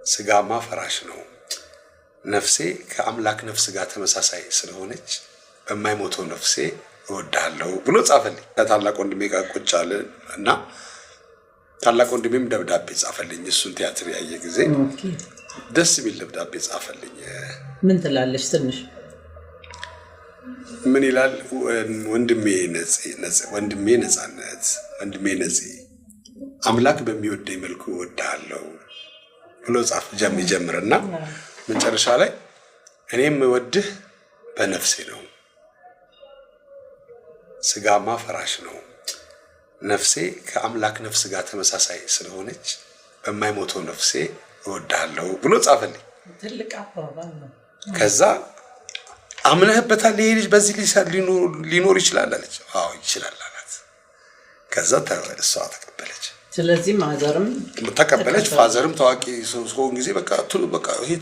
ስጋማ ፈራሽ ነው ነፍሴ ከአምላክ ነፍስ ጋር ተመሳሳይ ስለሆነች በማይሞተው ነፍሴ እወዳለሁ ብሎ ጻፈልኝ። ከታላቅ ወንድሜ ጋር ቁጭ አለን እና ታላቅ ወንድሜም ደብዳቤ ጻፈልኝ። እሱን ቲያትር ያየ ጊዜ ደስ የሚል ደብዳቤ ጻፈልኝ። ምን ትላለሽ? ትንሽ ምን ይላል? ወንድሜ ነጻነት ወንድሜ ነጽ አምላክ በሚወደኝ መልኩ እወዳለሁ ብሎ ጻፍ ጀምርና መጨረሻ ላይ እኔም እወድህ በነፍሴ ነው ስጋማ ፈራሽ ነው ነፍሴ ከአምላክ ነፍስ ጋር ተመሳሳይ ስለሆነች በማይሞተው ነፍሴ እወዳለሁ ብሎ ጻፈልኝ። ትልቅ አባባል ነው። ከዛ አምነህበታል ይሄ ልጅ በዚህ ሊኖር ይችላል አለች። አዎ ይችላል አላት። ከዛ እሷ ተቀበለች። ስለዚህ ማዘርም ተቀበለች። ፋዘርም ታዋቂ ሰው ጊዜ በቃ ይሄ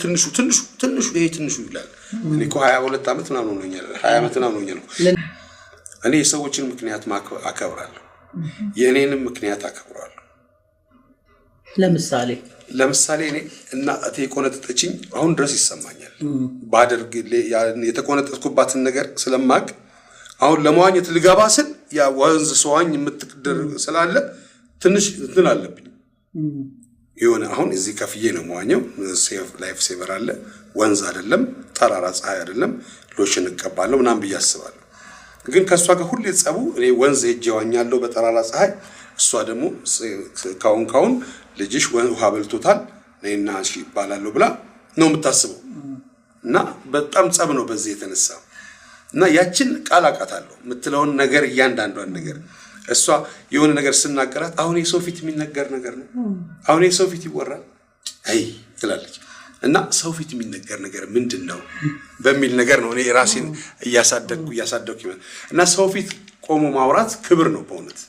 ትንሹ ይላል። እኔ እኮ 22 ዓመት ምናምን ሆኖኛል 20 ዓመት ምናምን ሆኖኛል። እኔ የሰዎችን ምክንያት አከብራለሁ፣ የእኔንም ምክንያት አከብራለሁ። ለምሳሌ እኔ እናቴ ቆነጠጠችኝ አሁን ድረስ ይሰማኛል። ባደርግ የተቆነጠጥኩባትን ነገር ስለማቅ አሁን ለመዋኘት ልገባ ስል ያ ወንዝ ሰዋኝ የምትደርግ ስላለ ትንሽ እንትን አለብኝ። ይሆነ አሁን እዚህ ከፍዬ ነው መዋኘው። ላይፍ ሴቨር አለ፣ ወንዝ አይደለም፣ ተራራ ፀሐይ አይደለም፣ ሎሽን እቀባለሁ ምናምን ብዬ አስባለሁ። ግን ከሷ ጋር ሁሌ ጸቡ እኔ ወንዝ ሄጄ ዋኛለሁ በተራራ ፀሐይ፣ እሷ ደግሞ ካሁን ልጅሽ ውሃ በልቶታል ነይና እሺ ይባላል ብላ ነው የምታስበው። እና በጣም ጸብ ነው በዚህ የተነሳ። እና ያችን ቃል አቃታለሁ የምትለውን ነገር እያንዳንዷን ነገር እሷ የሆነ ነገር ስናገራት አሁን የሰው ፊት የሚነገር ነገር ነው፣ አሁን የሰው ፊት ይወራል አይ ትላለች። እና ሰው ፊት የሚነገር ነገር ምንድነው በሚል ነገር ነው እኔ ራሴን እያሳደግኩ እና ሰው ፊት ቆሞ ማውራት ክብር ነው በእውነት።